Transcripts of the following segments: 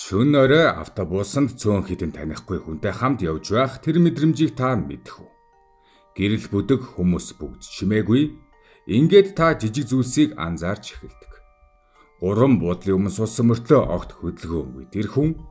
Шөнө орой автобусанд цөөн хідэн танихгүй хүнтэй хамт явж байх тэр мэдрэмжийг та мэдэх үү? Гэрэл бүдэг хүмүүс бүгд чимээгүй. Ингээд та жижиг зүйлсийг анзаарч эхэлдэг. Гурван буудлын өмнө суусан мөртлөө огт хөдөлгөөнгүй тэр хүн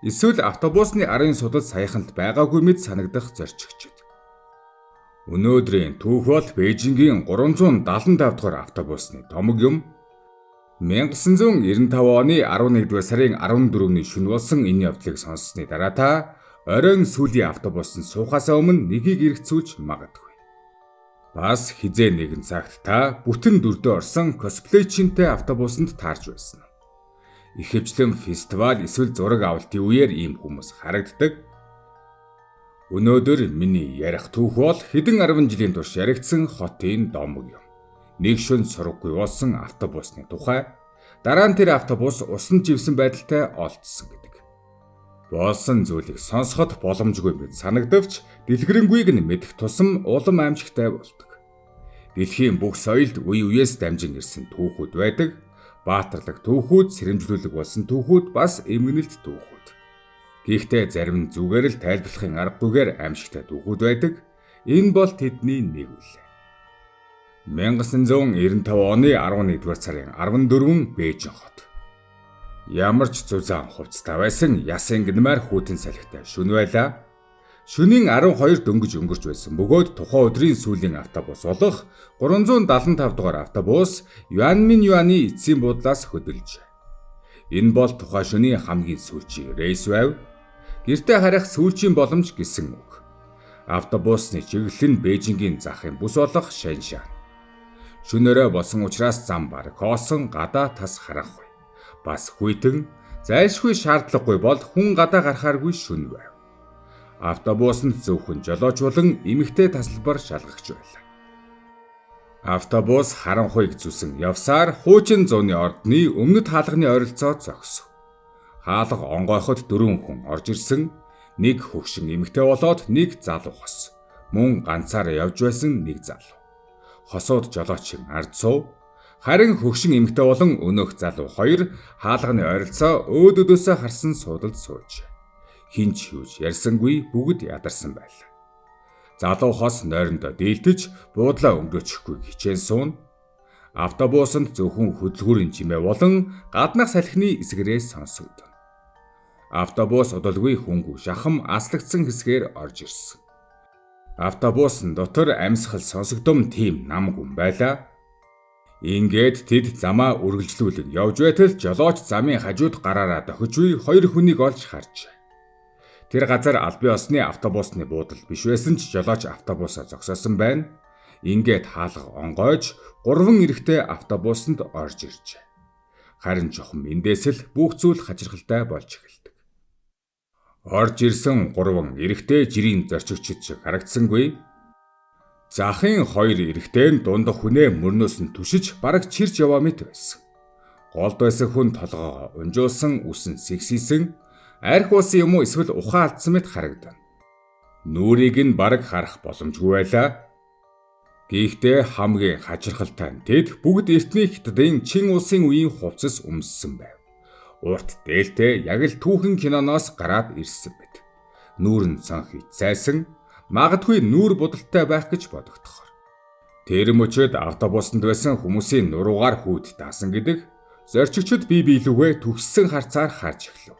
эсвэл автобусны арын судал саяханд байгаагүй мэд санагдах зорчигчд. Өнөөдрийн түүх бол Бээжингийн 375 дугаар автобусны томог юм. 1995 оны 11-р сарын 14-ний шөнө болсон энэ явдлыг сонссны дараа та оройн сүүлийн автобусанд суухаасаа өмнө нэгийг эргэцүүлж магадгүй. Бас хизээ нэгэн цагт та бүтэн дүрдээ орсон косплейчинтэй автобусанд таарч байсан. Ихэвчлэн фестивал эсвэл зураг авалтын үеэр ийм хүмүүс харагддаг. Өнөөдөр миний ярих түүх бол хэдэн 10 жилийн турш яригдсан хотын домог юм. Нэг шөнө сургаггүй болсон автобусны тухай. Дараа нь тэр автобус усан живсэн байдалтай олдсон гэдэг. Болсон зүйлийг сонсоход боломжгүй мэт санагдавч дэлгэрэнгүйг нь мэдэх тусам улам аимшигтай болдог. Дэлхийн бүх соёлд үе үеэс дамжин ирсэн түүхүүд байдаг. Баатарлаг түүхүүд, сэрэмжлүүлэг болсон түүхүүд, бас эмгэнэлт түүхүүд. Гэхдээ зарим нь зүгээр л тайлбарлахын аргагүйгээр аимшигтай түүхүүд байдаг. Энэ бол тэдний нэг үл. 1995 оны 11-р сарын 14 Бээжин хот. Ямар ч зузаан хувцастай байсан ясын гинмар хүүтэн салхитай шөнө байлаа. Шөнийн 12 дөнгөж өнгөрч байсан бөгөөд тухайн өдрийн сүүлийн автобус болох 375 дугаар автобус Юаньминюаны эцсийн буудлаас хөдөлж. Энэ бол тухайн шөнийн хамгийн сүүлчийн рейс байв. Гэртээ харих сүүлчийн боломж гэсэн үг. Автобусны чиглэл нь Бээжингийн захын бүс болох Шэньшань. Шөнөөрөө болсон учраас зам бараг хоосон гадаа тас харахгүй. Бас хүйтэн зайлшгүй шаардлагагүй бол хүн гадаа гарахааргүй шөнө байв. Автобусанд зөвхөн жолооч болон эмэгтэй тасалбар шалгагч байлаа. Автобус харанхуйг зүсэн явсаар хуучин зууны ордны өмнөд хаалганы ойролцоо зогсов. Хаалга онгойхот 4 хүн орж ирсэн. Нэг хөгшин эмэгтэй болоод нэг залуу хос. Мөн ганцаараа явж байсан нэг залуу. Хосууд жолоочин ард суув. Харин хөгшин эмэгтэй болон өнөөх залуу хоёр хаалганы ойролцоо өөдөөдөөсөө харсан суудалд сууж. Хинч юуж ярьсангүй бүгд ядарсан байлаа. Залуу хос нойрондоо дийлтэж буудлаа өнгөрөөчихгүй хичээн суун. Автобусанд зөвхөн хөдөлгүүрийн чимээ болон гаднах салхины эсгэрээс сонсогдов. Автобус удалгүй хөнгүү шахам аслагдсан хэсгээр орж ирсэн. Автобусын дотор амьсгал сонсогдом тийм нам гүн байлаа. Ингээд тэд замаа үргэлжлүүлэн явж байтал жолооч замын хажууд гараараа дохиж буй хоёр хүнийг олж харжээ. Тэр газар албан ёсны автобусны буудал биш байсан ч жолооч автобусаа зогсоосон байна. Ингээд хаалга онгойж 3 эрэгтэй автобусанд орж иржээ. Харин жоохон эндээс л бүх зүйл хачирхалтай болж эхэлдэг. Орж ирсэн 3 эрэгтэй жирийн зорчигчид шиг харагдсангүй. Захын 2 эрэгтэй нь дундах хүнээ мөрнөөс нь түшиж бараг чирч яваа мэт байсан. Голд байсан хүн толгоо унжуулсан, үсэн сэгсийсэн, арх уусан юм уу эсвэл ухаан алдсан мэт харагдана. Нүрийг нь бараг харах боломжгүй байлаа. Гэхдээ хамгийн хачирхалтай нь тэд бүгд эртний хятадын Чин улсын үеийн хувцас өмссөн байв. Урт дээлтэй яг л түүхэн киноноос гараад ирсэн мэт. Нүүр нь цанх зайсан, магадгүй нүүр будалтай байх гэж бодогдохоор. Тэр мөчөд автобусанд байсан хүмүүсийн нуруугаар хүүд даасан гэдэг зорчигчид бие биелүүгээ түгссэн харцаар харж эхлэв.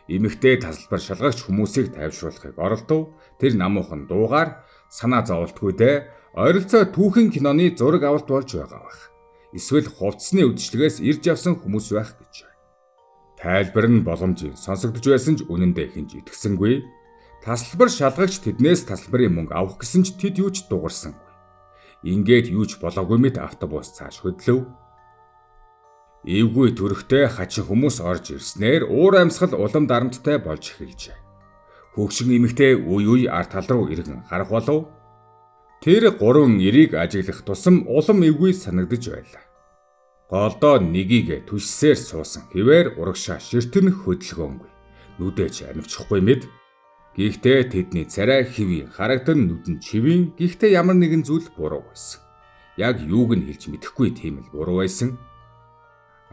Эмэгтэй тасалбар шалгагч хүмүүсийг тайвшруулахыг оролдов. Тэр намуухан дуугаар санаа зовлтгүйдээ ойролцоо түүхэн киноны зураг авалт болж байгаа байх. Эсвэл хувцсны үдшилгээс ирж явсан хүмүүс байх гэж. Тайлбар нь боломжийн сонсогдож байсан ч үнэндээ хинж итгэсэнгүй. Тасалбар шалгагч тэднээс тасалбарын мөнгө авах гэсэн ч тэд юу ч дугарсангүй. Ингээд юу ч болоогүй мэт автобус цааш хөдлөв. Эвгүй төрхтэй хачин хүмүүс орж ирснээр уур амьсгал улам дарамттай болж эхэлжээ. Хөгшин эмэгтэй үе ард тал руу иргэн харах болов. Тэр 3 эрийг ажиглах тусам улам эвгүй санагдаж байлаа. Голдоо нэгийг түшсээр суусан хэвээр урагшаа ширтэн хөдөлгөөнгүй. Нүдэж анивчихгүй мэд. Гэхдээ тэдний царай хэвийн харагдан нүдэн чивийн гэхдээ ямар нэгэн зүйл буруу байсан. Яг юуг нь хэлж мэдэхгүй тийм л буруу байсан.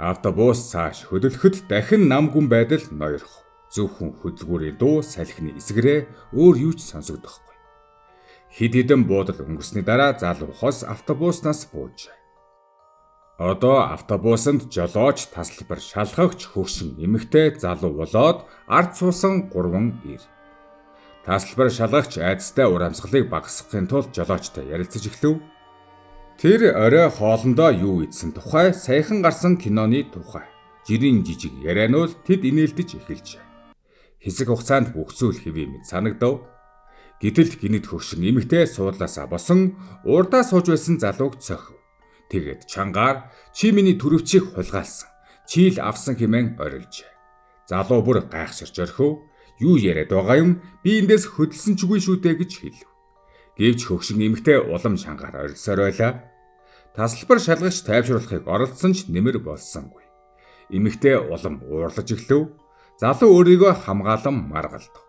Автобус цааш хөдөлгөхөд дахин нам гүн байдал ноёрхов. Зөвхөн хөдөлгүүрийн дуу салхины эсгэрээ өөр юу ч сонсогдохгүй. Хэд хэдэн буудал өнгөрсний дараа залуу хос автобуснаас буужээ. Одоо автобусанд жолооч, тасалбар шалгагч, хөгшин эмэгтэй залуу болоод ард суусан 3 ир. Тасалбар шалгагч айдастай ур амьсгалыг багасгахын тулд жолоочтой ярилцаж эхлэв. Тэр орой хоолндоо юу идсэн тухай, саяхан гарсан киноны тухай, жирийн жижиг яриануул тэд инээлдэж эхэлжээ. Хэсэг хугацаанд бүх зүйл хэвээ мэд санагдав. Гэтэл гинэд хөгшин эмэгтэй суудлаасаа босон урдаа сууж байсан залууг цохив. Тэгээд чангаар чи миний төрөвчийг хулгайлсан, чи л авсан хэмээн орилжээ. Залуу бүр гайхширч орхив. Юу яриад байгаа юм? Би эндээс хөдөлсөн ч үгүй шүү дээ гэж хэлв. Гэвч хөгшин эмэгтэй улам чангаар орилсоор байлаа. Тасалбар шалгагч тайвшруулахыг оролдсон ч нэмэр болсонгүй. Эмэгтэй улам уурлаж эхлэв. Залуу өөрийгөө хамгаалan маргалдав.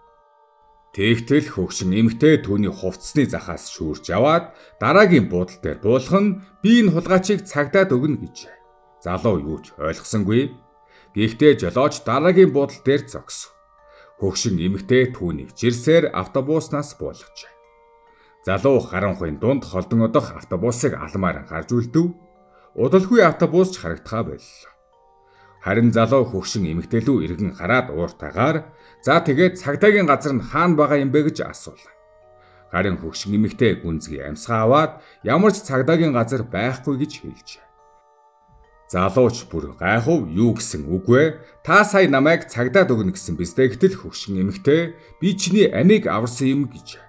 Тэгтэл хөгшин эмэгтэй түүний хувцсны захаас шүүрж аваад дараагийн буудал дээр буулгах нь би энэ хулгайчийг цагдаад өгнө гэжээ. Залуу юу ч ойлгосонгүй. Гэхдээ жолооч дараагийн буудал дээр зогсов. Хөгшин эмэгтэй түүнийг жирсээр автобуснаас буулгажээ. Залуу харанхуйн дунд холдон одох автобусыг алмаар гарч үлдэв. Удалгүй автобус ч харагдхаа боллоо. Харин залуу хөгшин эмэгтэйлүү иргэн хараад ууртайгаар за тэгээд цагдаагийн газар нь хаана байгаа юм бэ гэж асуулаа. Харин хөгшин эмэгтэй гүнзгий амьсгаа аваад ямар ч цагдаагийн газар байхгүй гэж хэлжээ. Залууч бүр гайхав юу гэсэн үг вэ? Та сая намайг цагдаад өгнө гэсэн биз дээ гэтэл хөгшин эмэгтэй би чиний амийг аварсан юм гэж.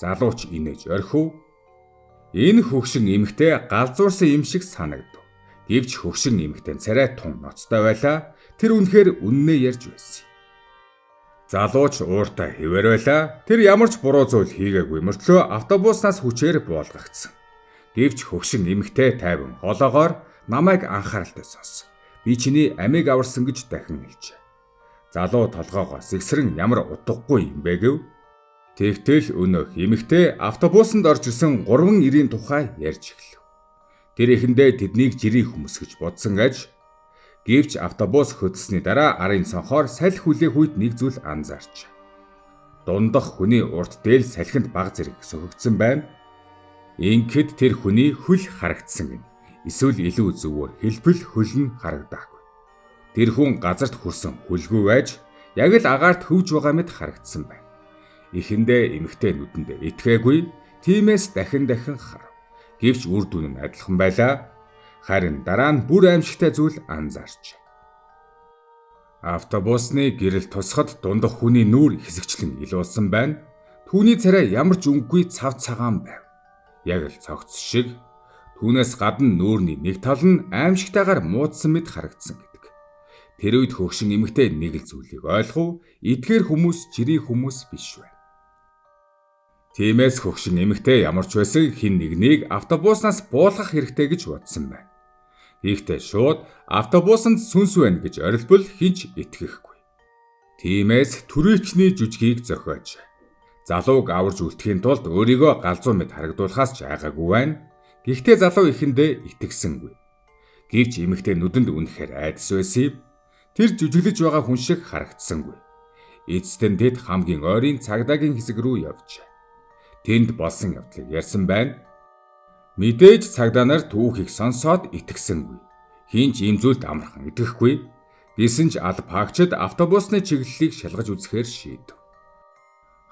Залууч инээж орхив. Энэ хөгшин эмэгтэй галзуурсан юм шиг санагдав. Гэвч хөгшин эмэгтэй царай тун ноцтой байлаа. Тэр үнэхээр үннээ ярьж байсан. Залууч ууртай хэвээр байлаа. Тэр ямар ч буруу зүйл хийгээгүй мөртлөө автобуснаас хүчээр буулгагдсан. Гэвч хөгшин эмэгтэй тайван хоолоогоор намайг анхааралтай сонс. Би чиний амийг аварсан гэж дахин хэлжээ. Залуу толгоогоо сэгсрэн ямар утгагүй юм бэ гэв. Тэгтэл өнөөх эмэгтэй автобусанд орж исэн 3 ирийн тухай ярьж эхлэв. Тэр ихэндээ тэднийг жирийн хүмүүс гэж бодсон аж. Гэвч автобус хөдөлсөний дараа арын цонхоор салхи хүлээх үед нэг зүйл анзаарч. Дундах хүний урт дээл салхинд баг зэрэг сөхөгдсөн байна. Ингээд тэр хүний хөл харагдсан гин. Эсвэл илүү зөвөр хэлбэл хөл нь харагдаагүй. Тэр хүн газарт хүрсэн хөлгүй байж яг л агаарт хөвж байгаа мэт харагдсан байна. Эхэндээ эмэгтэй нүдэндээ итгээгүй, тиймээс дахин харав. Гэвч үр дүн нь адилхан байлаа. Харин дараа нь бүр аимшигтай зүйл анзаарч. Автобусны гэрэл тусахад дундах хүний нүүр хэсэгчлэн илуулсан байна. Түүний царай ямар ч өнгөгүй цав цагаан байв. Яг л цогц шиг. Түүнээс гадна нүүрний нэг тал нь аимшигтайгаар муудсан мэт харагдсан гэдэг. Тэр үед хөгшин эмэгтэй нэг л зүйлийг ойлгов, эдгээр хүмүүс жирийн хүмүүс биш байна. Тиймээс хөгшин эмэгтэй ямар ч байсан хин нэгнийг автобуснаас буулгах хэрэгтэй гэж бодсон байна. Гэхдээ шууд автобусанд сүнс байна гэж орилбол хинч итгэхгүй. Тиймээс түрээчний жүжигийг зохиож залууг аварж үлдэхийн тулд өөрийгөө галзуу мэд харагдуулахаас ч айгаагүй байна. Гэхдээ залуу ихэндээ итгэсэнгүй. Гэвч эмэгтэй нүдэнд үнэхээр айдас байсан юм. Тэр жүжиглэж байгаа хүн шиг харагдсангүй. Эцэстэн тэд хамгийн ойрын цагдаагийн хэсэг рүү явжээ. Тэнд болсон явдлыг ярьсан байна. Мэдээж цагдаа нар түүхийг сонсоод итгэсэнгүй. Хинч ийм зүйлд амархан итгэхгүй. Гэсэн ч алба хаагчид автобусны чиглэлийг шалгаж үзэхээр шийдэв.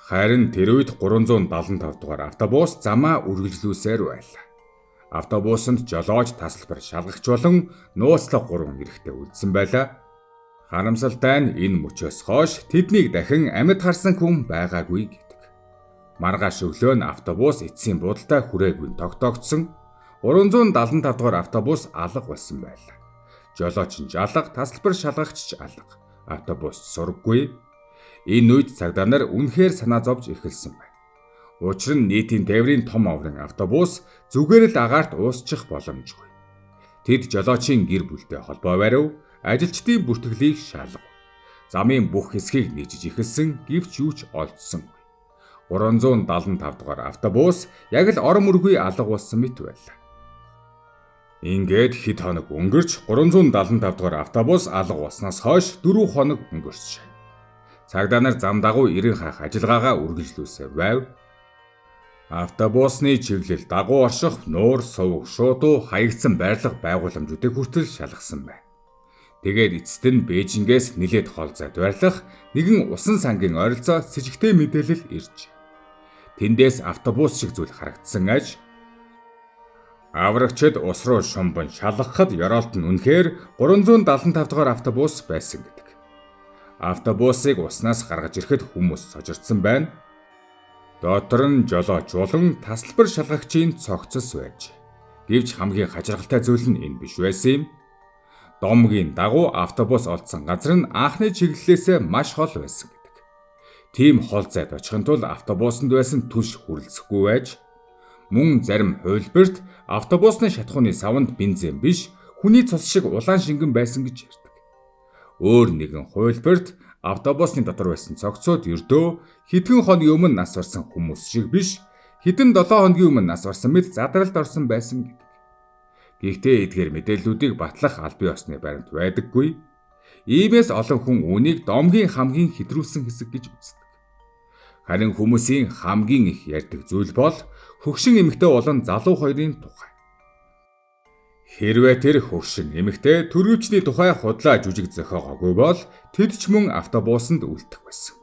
Харин тэр үед 375 дугаар автобус замаа үргэлжлүүлсээр байлаа. Автобусанд жолооч, тасалбар шалгагч болон нууцлах 3 эрэгтэй үлдсэн байлаа. Харамсалтай нь энэ мөчөөс хойш тэднийг дахин амьд харсан хүн байгаагүй гэдэг. Маргааш өглөө нь автобус эцсийн буудалтай хүрээгүй тогтоогдсон. 375 дугаар автобус алга болсон байлаа. Жолооч нь алга, тасалбар шалгагч ч алга. Автобус сурггүй. Энэ үед цагдаа нар үнэхээр санаа зовж эхэлсэн байна. Учир нь нийтийн тээврийн том оврын автобус зүгээр л агаарт уусчих боломжгүй. Тэд жолоочийн гэр бүлтэй холбоо барив, ажилчдын бүртгэлийг шалгав. Замын бүх хэсгийг нийжиж эхэлсэн гэвч юу ч олдсонгүй. 375 дугаар автобус яг л орон мөргүй алга болсон мэт байлаа. Ингээд хэд хоног өнгөрч 375 дугаар автобус алга болсноос хойш 4 хоног өнгөрч. Цагдаа нар зам дагуу ирэн хаах ажиллагаагаа үргэлжлүүлсэн байв. Автобусны чиглэл дагуу орших, нуур, сувг, шуудуу хаягдсан байрлах байгууламжуудыг хүртэл шалгасан байна. Тэгээд эцэст нь Бээжингээс нилээд хол зайд байрлах нэгэн усан сангийн ойролцоо с сэжигтэй мэдээлэл ирж. Тэндээс автобус шиг зүйл харагдсан аж аврагчид ус руу шумбан шалгахад ёроолт нь үнэхээр 375 дугаар автобус байсан гэдэг. Автобусыг уснаас гаргаж ирэхэд хүмүүс сожирдсан байна. Дотор нь жолооч болон тасалбар шалгагчийн цогцос байж. Гэвч хамгийн хачиргалтай зүйл нь энэ биш байсан юм. Домгийн дагуу автобус олдсон газар нь анхны чиглэлээс маш хол байсан гэдэг. Тийм хол зайд очихын тулд автобусанд байсан түлш хүрэлцэхгүй байж, мөн зарим хувилбарт автобусны шатхууны савнд бензин биш, хүний цус шиг улаан шингэн байсан гэж ярьдаг. Өөр нэгэн хувилбарт автобусны дотор байсан цогцоод ердөө хэдхэн хоногийн өмнө нас барсан хүмүүс шиг биш, хэдэн 7 хоногийн өмнө нас барсан мэт задралд орсон байсан гэдэг. Гэхдээ эдгээр мэдээллүүдийг батлах аль бие усны баримт байдаггүй. Иймээс олон хүн үүнийг домгийн хамгийн хэтрүүлсэн хэсэг гэж үздэг. Харин хүмүүсийн хамгийн их ярьдаг зүйл бол хөгшин эмэгтэй болон залуу хоёрын тухай. Хэрвээ тэр хөгшин эмэгтэй төрөвчний тухай худлаа жүжиг зохиогоогүй бол тэд ч мөн автобусанд үлдэх байсан.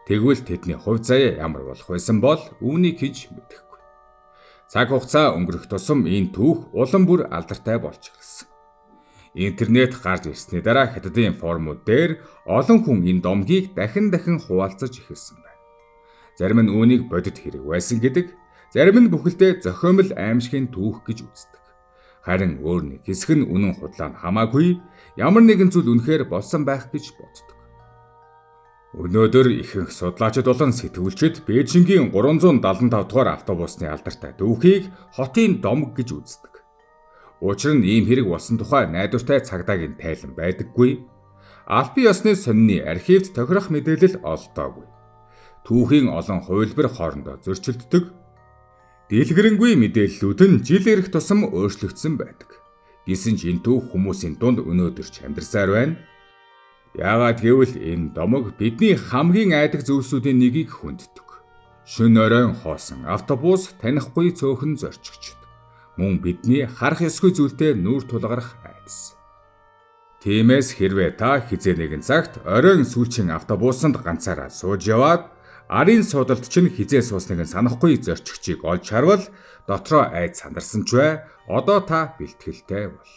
Тэгвэл тэдний хувь заяа ямар болох байсан бол үүнийг хийж мэдэхгүй. Цаг хугацаа өнгөрөх тусам энэ түүх улам бүр алдартай болж ирсэн. Интернет гарч ирсний дараа хятадын форумууд дээр олон хүн энэ домгийг дахин хуваалцаж эхэлсэн байна. Зарим нь үүнийг бодит хэрэг байсан гэдэг, зарим нь бүхэлдээ зохиомл аимшигын түүх гэж үздэг. Харин өөр нэг хэсэг нь үнэн худлаа нь хамаагүй ямар нэгэн зүйл үнэхээр болсон байх гэж боддог. Өнөөдөр ихэнх судлаачид болон сэтгүүлчид Бээжингийн 375 дугаар автобусны алдартай дүүхийг хотын домог гэж үздэг. Учир нь ийм хэрэг болсон тухай найдвартай цагдаагийн тайлан байдаггүй. Аль бие усны сонины архивд тохирох мэдээлэл олдоогүй. Түүхийн олон хувилбар хоорондоо зөрчилддөг. Дэлгэрэнгүй мэдээллүүд нь жил ирэх тусам өөрчлөгдсөн байдаг. Гэсэн ч энэ түүх хүмүүсийн дунд өнөөдөр ч амьдарсаар байна. Яагаад гэвэл энэ домог бидний хамгийн айдаг зүйлсүүдийн нэгийг хүнддэг. Шөнө оройн хоосон автобус танихгүй цөөхөн зорчигчд. Мөн бидний харах ёсгүй зүйлтэй нүүр тулгарах айдас. Тиймээс хэрвээ та хизээ нэгэн цагт оройн сүүлчийн автобусанд ганцаараа сууж яваад арын суудалд чинь хизээ суусныг нь санахгүй зорчигчийг олж харвал дотроо айд сандарсан ч бай, одоо та бэлтгэлтэй бол.